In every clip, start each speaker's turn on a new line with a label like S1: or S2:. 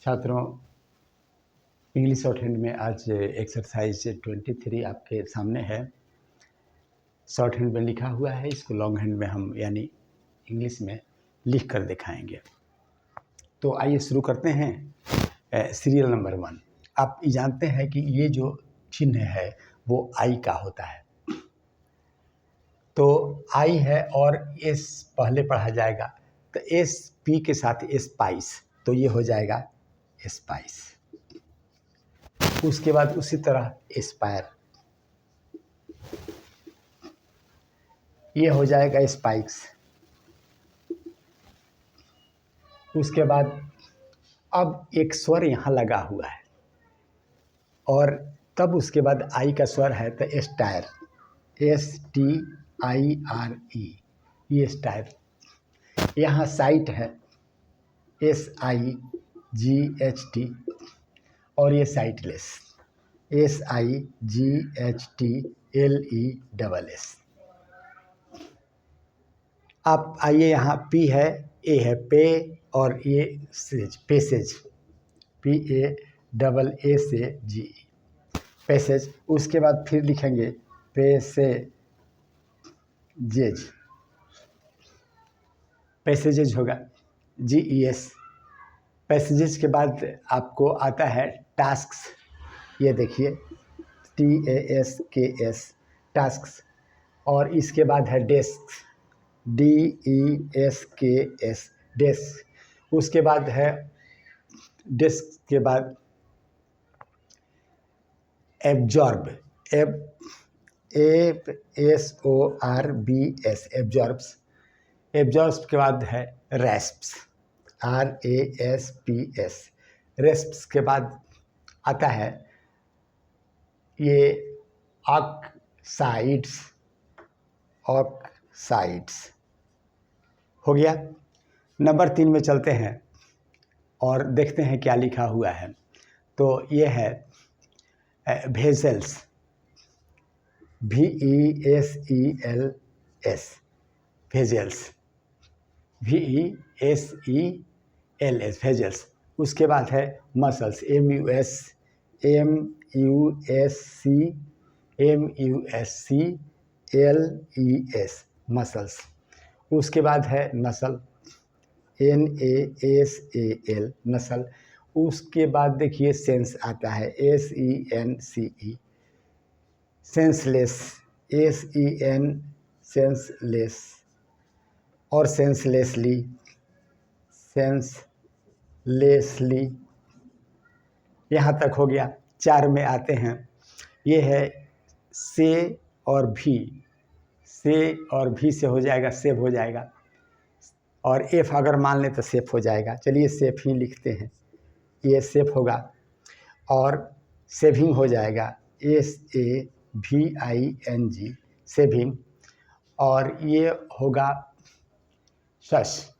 S1: छात्रों, English short hand में आज एक्सरसाइज 23 आपके सामने है। शॉर्ट हैंड में लिखा हुआ है, इसको लॉन्ग हैंड में हम यानी इंग्लिश में लिख कर दिखाएंगे। तो आइए शुरू करते हैं। Serial number 1। आप जानते हैं कि ये जो चिन्ह है वो आई का होता है। तो आई है और एस पहले पढ़ा जाएगा, तो एस पी के साथ स्पाइस, तो ये हो जाएगा स्पाइस। उसके बाद उसी तरह एस्पायर, ये हो जाएगा स्पाइक्स। उसके बाद अब एक स्वर यहाँ लगा हुआ है और तब उसके बाद आई का स्वर है तो एस्टायर, STIRE, ये स्टायर। यहाँ साइट है SIGHT और ये साइटलेस SIGHTLESS। आप आइए, यहाँ P है, A है पे और ये पैसेज PASSAGE पैसेज। उसके बाद फिर लिखेंगे पैसेजेज होगा GES। पैसेजेज के बाद आपको आता है टास्क्स, ये देखिए TASKS टास्क्स। और इसके बाद है डेस्क DESKS डेस्क। उसके बाद है डेस्क के बाद एब्जॉर्ब ABSORBS एब्जॉर्ब्स। एब्जॉर्ब्स के बाद है रेस्प्स RASPS रेस्प्स के बाद आता है ये ऑक्साइड्स हो गया। नंबर 3 में चलते हैं और देखते हैं क्या लिखा हुआ है। तो ये है vessels VESELS vessels VESELS vessels. उसके बाद है मसल्स MUSCLES मसल्स। उसके बाद है नसल NASAL नसल। उसके बाद देखिए सेंस आता है SENCE सेंसलेस सेंसलेस और सेंसलेसली यहाँ तक हो गया। 4 में आते हैं, ये है से और भी से हो जाएगा सेव हो जाएगा, और एफ अगर मान लें तो सेफ हो जाएगा। चलिए सेफ ही लिखते हैं, ये सेफ होगा और सेविंग हो जाएगा SAVING सेविंग। और ये होगा सस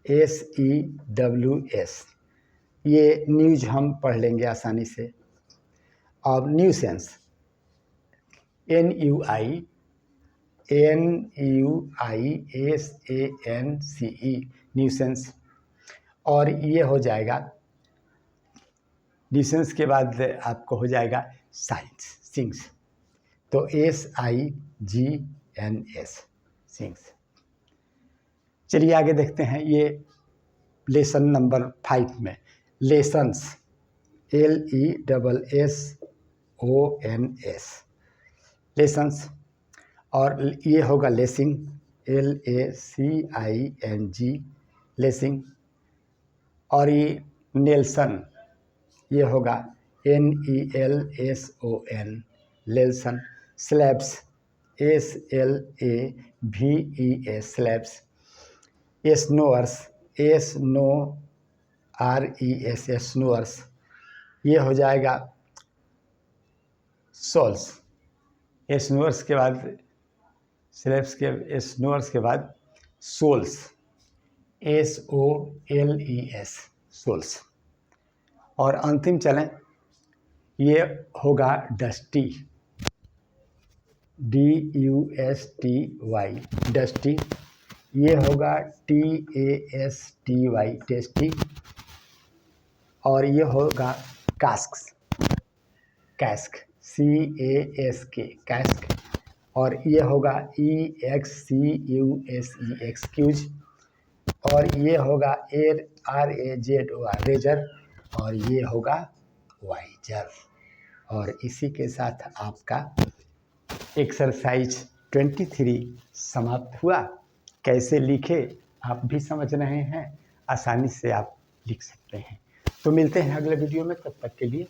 S1: SEWS। ये न्यूज हम पढ़ लेंगे आसानी से। अब न्यूसेंस NUISANCE न्यूसेंस। और ये हो जाएगा न्यूसेंस के बाद आपको हो जाएगा सिंग्स, तो SIGNS सिंग्स। चलिए आगे देखते हैं। ये लेसन नंबर 5 में लेसन्स LESSONS लेसन्स। और ये होगा लेसिंग LACING लेसिंग। और ये नेल्सन, ये होगा NELSON लेल्सन। Slabs SLAVES slabs. स्नोअर्स SNORES स्नोअर्स। ये हो जाएगा सोल्स। स्नोअर्स के बाद स्लैब्स के स्नोअर्स के बाद सोल्स SOLES सोल्स। और अंतिम चलें, ये होगा डस्टी DUSTY डस्टी। ये होगा TASTY टेस्टी। और ये होगा कास्क, कैस्क, CASK, कैस्क। और ये होगा EXCUSE, एक्सक्यूज। और ये होगा RAZOR, रेजर। और ये होगा वाइजर। और इसी के साथ आपका एक्सरसाइज 23 समाप्त हुआ। कैसे लिखे आप भी समझ रहे हैं, आसानी से आप लिख सकते हैं। तो मिलते हैं अगले वीडियो में, तब तक के लिए